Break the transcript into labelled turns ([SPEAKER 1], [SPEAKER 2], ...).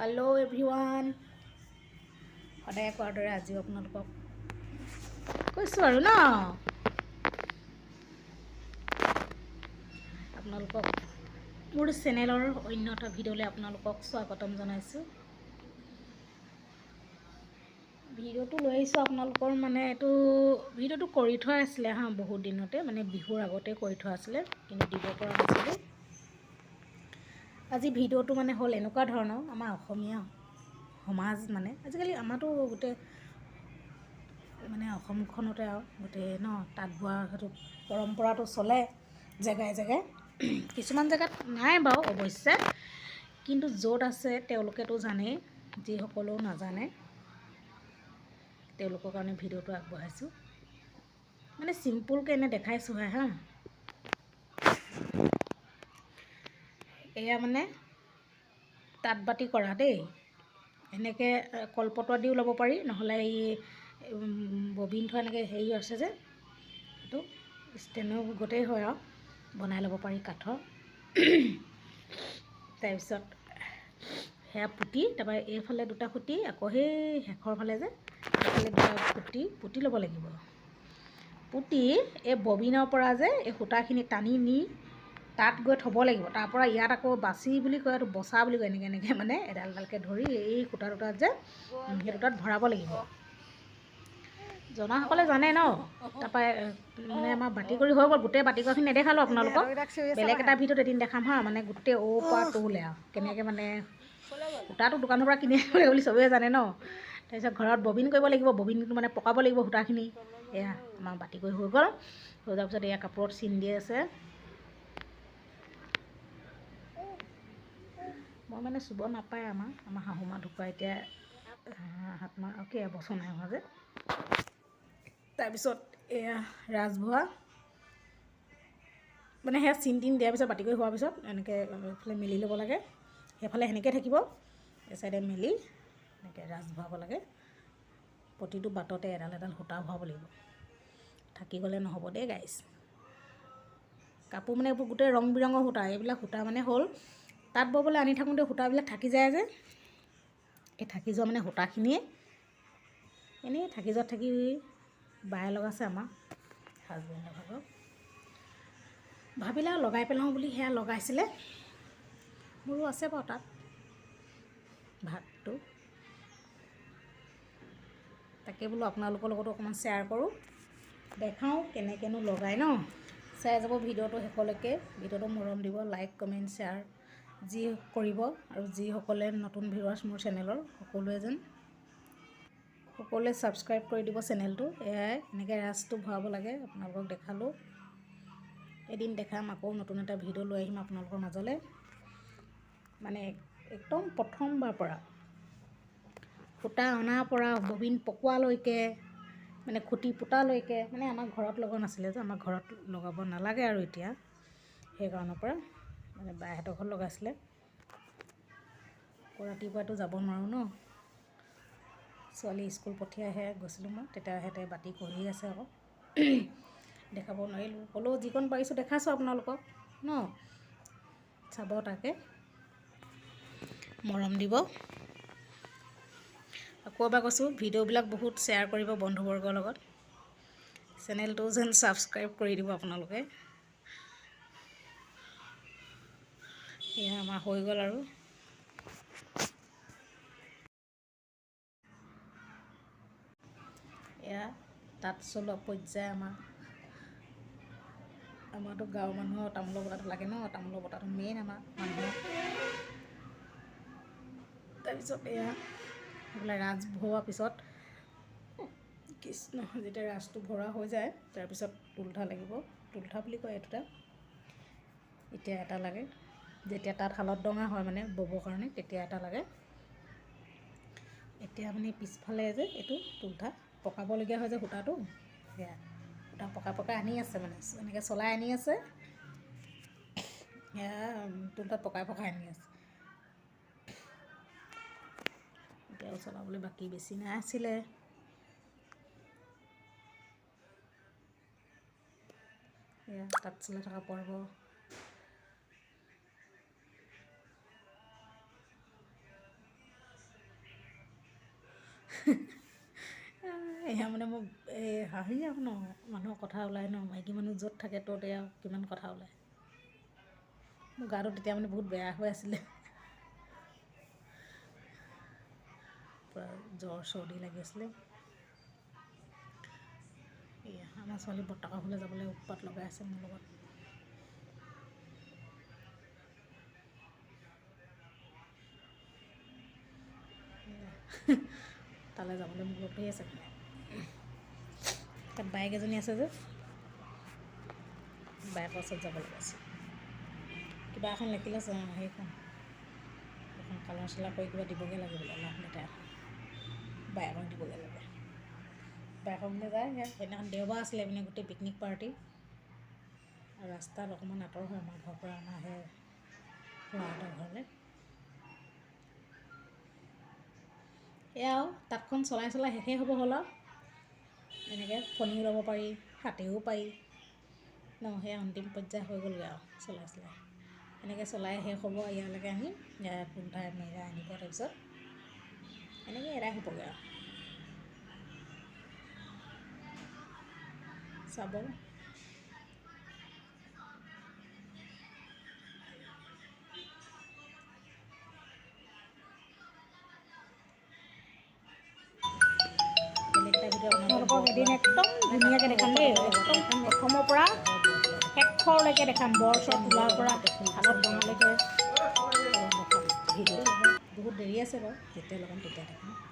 [SPEAKER 1] Hello everyone सदाय कोৱাৰ দৰে আজি আপোনালোকক কৈছোঁ আৰু ন আপোনালোকক মোৰ চেনেলৰ অন্য এটা ভিডিঅ'লৈ আপোনালোকক স্বাগতম জনাইছোঁ। ভিডিঅ'টো লৈ আহিছোঁ আপোনালোকৰ মানে এইটো ভিডিঅ'টো কৰি থোৱা আছিলে বহুত দিনতে মানে বিহুৰ আগতে কৰি থোৱা আছিলে কিন্তু দিব পৰা নাছিলোঁ। আজি ভিডিঅ'টো মানে হ'ল এনেকুৱা ধৰণৰ আমাৰ অসমীয়া সমাজ মানে আজিকালি আমাৰতো গোটেই মানে অসমখনতে আৰু গোটেই ন তাঁত বোৱা সেইটো পৰম্পৰাটো চলে জেগাই জেগাই কিছুমান জেগাত নাই বাৰু অৱশ্যে কিন্তু য'ত আছে তেওঁলোকেতো জানেই যিসকলেও নাজানে তেওঁলোকৰ কাৰণে ভিডিঅ'টো আগবঢ়াইছোঁ মানে চিম্পুলকৈ এনে দেখাইছোঁহে এয়া মানে তাঁত বাতি কৰা দেই এনেকৈ কলপতোৱা দিও ল'ব পাৰি নহ'লে এই ববিন থোৱা এনেকৈ হেৰি আছে যে এইটো ষ্টেনো গোটেই হয় আৰু বনাই ল'ব পাৰি কাঠৰ তাৰপিছত সেয়া পুতি তাৰপৰা এইফালে দুটা খুটি আকৌ সেই শেষৰ ফালে যে এইফালে দুটা পুতি ল'ব লাগিব। পুতি এই ববিনৰ পৰা যে এই সূতাখিনি টানি নি তাত গৈ থ'ব লাগিব। তাৰপৰা ইয়াত আকৌ বাচি বুলি কয় এইটো বচা বুলি কয় এনেকৈ মানে এডাল এডালকৈ ধৰি এই সূতা দুটাত যে সেই দুটাত ভৰাব লাগিব। জনাসকলে জানে ন তাৰপৰা মানে আমাৰ বাতি কৰি হৈ গ'ল গোটেই বাতি কৰাখিনি নেদেখালোঁ আপোনালোকক বেলেগ এটা ভিডিঅ'ত এদিন দেখাম মানে গোটেই পৰা তৌলে আৰু কেনেকৈ মানে সূতাটো দোকানৰ পৰা কিনি আনিব লাগিব বুলি চবেই জানে ন। তাৰপিছত ঘৰত ববিন কৰিব লাগিব ববিনটো মানে পকাব লাগিব সূতাখিনি এয়া আমাৰ বাতি কৰি হৈ গ'ল হৈ যোৱাৰ পিছত এয়া কাপোৰত চিন দি আছে। মই মানে চুব নাপায় আমাৰ শাহুমা ঢুকুৱা এতিয়া 7 মাহ এবছৰ নাই হোৱা যে। তাৰপিছত এয়া ৰাজভৰা মানে সেয়া চিন তিন দিয়াৰ পিছত বাতি কৰি হোৱাৰ পিছত এনেকৈ এইফালে মেলি ল'ব লাগে সেইফালে সেনেকৈ থাকিব এই চাইডে মেলি এনেকৈ ৰাজ ভৰাব লাগে। প্ৰতিটো বাটতে এডাল এডাল সূতা ভৰাব লাগিব থাকি গ'লে নহ'ব দেই গাইছ। কাপোৰ মানে এইবোৰ গোটেই ৰং বিৰঙৰ সূতা এইবিলাক সূতা মানে হ'ল তাঁত ব'বলৈ আনি থাকোঁতে সূতাবিলাক থাকি যায় যে এই থাকি যোৱা মানে সূতাখিনিয়ে এনেই থাকি যোৱাত থাকি বায়ে লগাইছে আমাৰ হাজবেণ্ডৰ ভাগৰ ভাবিলে আৰু লগাই পেলাওঁ বুলি সেয়া লগাইছিলে মোৰো আছে বাৰু তাত ভাগটো তাকে বোলো আপোনালোকৰ লগতো অকণমান শ্বেয়াৰ কৰোঁ দেখাওঁ কেনেকৈনো লগাই ন। চাই যাব ভিডিঅ'টো শেষলৈকে ভিডিঅ'টো মৰম দিব লাইক কমেণ্ট শ্বেয়াৰ যি কৰিব আৰু যিসকলে নতুন ভিউৱাৰ্ছ মোৰ চেনেলৰ সকলোৱে যেন সকলোৱে ছাবস্ক্ৰাইব কৰি দিব চেনেলটো। এয়াই এনেকৈ ৰাজটো ভৰাব লাগে আপোনালোকক দেখালোঁ এদিন দেখাম আকৌ নতুন এটা ভিডিঅ' লৈ আহিম আপোনালোকৰ মাজলৈ মানে একদম প্ৰথমবাৰ পৰা সূতা অনাৰ পৰা ববিন পকোৱালৈকে মানে খুঁটি পোতালৈকে মানে আমাৰ ঘৰত লগোৱা নাছিলে যে আমাৰ ঘৰত লগাব নালাগে আৰু এতিয়া সেইকাৰণৰ পৰা মানে বাহঁতৰ ঘৰত লগাইছিলে আকৌ ৰাতিপুৱাতো যাব নোৱাৰোঁ ন ছোৱালী স্কুল পঠিয়াইহে গৈছিলোঁ মই তেতিয়া সিহঁতে বাতি কৰি আছে আকৌ দেখাব নোৱাৰিলোঁ হ'লেও যিকণ পাৰিছোঁ দেখাইছোঁ আপোনালোকক ন চাব তাকে মৰম দিব। আকৌ এবাৰ কৈছোঁ ভিডিঅ'বিলাক বহুত শ্বেয়াৰ কৰিব বন্ধুবৰ্গৰ লগত চেনেলটো যেন ছাবস্ক্ৰাইব কৰি দিব আপোনালোকে। এয়া আমাৰ হৈ গ'ল আৰু এয়া তাঁত চলোৱা পৰ্যায় আমাৰতো গাঁৱৰ মানুহৰ তামোলৰ বটাটো লাগে ন তামোলৰ বটাটো মেইন আমাৰ মানুহৰ। তাৰপিছত এয়া সেইবিলাক ৰাজ ভৰোৱাৰ পিছত কৃষ্ণ যেতিয়া ৰাজটো ভৰা হৈ যায় তাৰপিছত তুলঠা লাগিব তুলঠা বুলি কয় এইটোটা এতিয়া এটা লাগে যেতিয়া তাত শালত ডঙা হয় মানে ব'বৰ কাৰণে তেতিয়া এটা লাগে। এতিয়া মানে পিছফালে যে এইটো তুলঠা পকাবলগীয়া হয় যে সূতাটো সেয়া সূতা পকাই আনি আছে মানে এনেকৈ চলাই আনি আছে সেয়া তুলঠাত পকাই আনি আছে এতিয়াও চলাবলৈ বাকী বেছি নাই আছিলে। এয়া তাঁত চলাই থকা পৰ্ব এয়া মানে মোক এই হাঁহি আৰু ন মানুহৰ কথা ওলায় ন মাইকী মানুহ য'ত থাকে ত'ত এয়া কিমান কথা ওলায় মোৰ গাটো তেতিয়া মানে বহুত বেয়া হৈ আছিলে পূৰা জ্বৰ চৰ্দি লাগি আছিলে এয়া আমাৰ ছোৱালী বৰ্তাকৰ ঘৰলৈ যাবলৈ উৎপাত লগাই আছে মোৰ লগত তালৈ যাবলৈ মোক লগ ধৰি আছে মানে তাত বাইক এজনী আছে যে বাইকৰ ওচৰত যাব লগা আছে কিবা এখন লিখিলে সেইখন কালাৰ চালাৰ কৰি কিবা দিবগৈ লাগে বোলে লাভ লেটাৰ এখন বাইকক দিবগৈ লাগে বাইকক মানে যায় সেইদিনাখন দেওবাৰ আছিলে মানে গোটেই পিকনিক পাৰ্টি আৰু ৰাস্তাত অকণমান আঁতৰ হয় আমাৰ ঘৰৰ পৰা আমাৰ সেই খুৰাহঁতৰ ঘৰলৈ এয়া আৰু তাঁতখন চলাই চলাই শেষেই হ'ব হ'ল আৰু এনেকৈ ফণিও ল'ব পাৰি হাতেও পাৰি ন সেই অন্তিম পৰ্যায় হৈ গ'লগৈ আৰু চলাই চলাই এনেকৈ চলাই শেষ হ'ব ইয়ালৈকে আনি পোন্ধাই মেৰাই আনিব তাৰপিছত এনেকৈ এৰাই হ'বগৈ আৰু চাব আপোনালোকক এদিন একদম ধুনীয়াকৈ দেখাম দেই একদম প্ৰথমৰ পৰা শেষলৈকে দেখাম বৰ চৰ তোলাৰ পৰা হালত বনালৈকে দেখাম ভিডিঅ' বহুত দেৰি আছে বাৰু যেতিয়া লগাম তেতিয়া দেখাম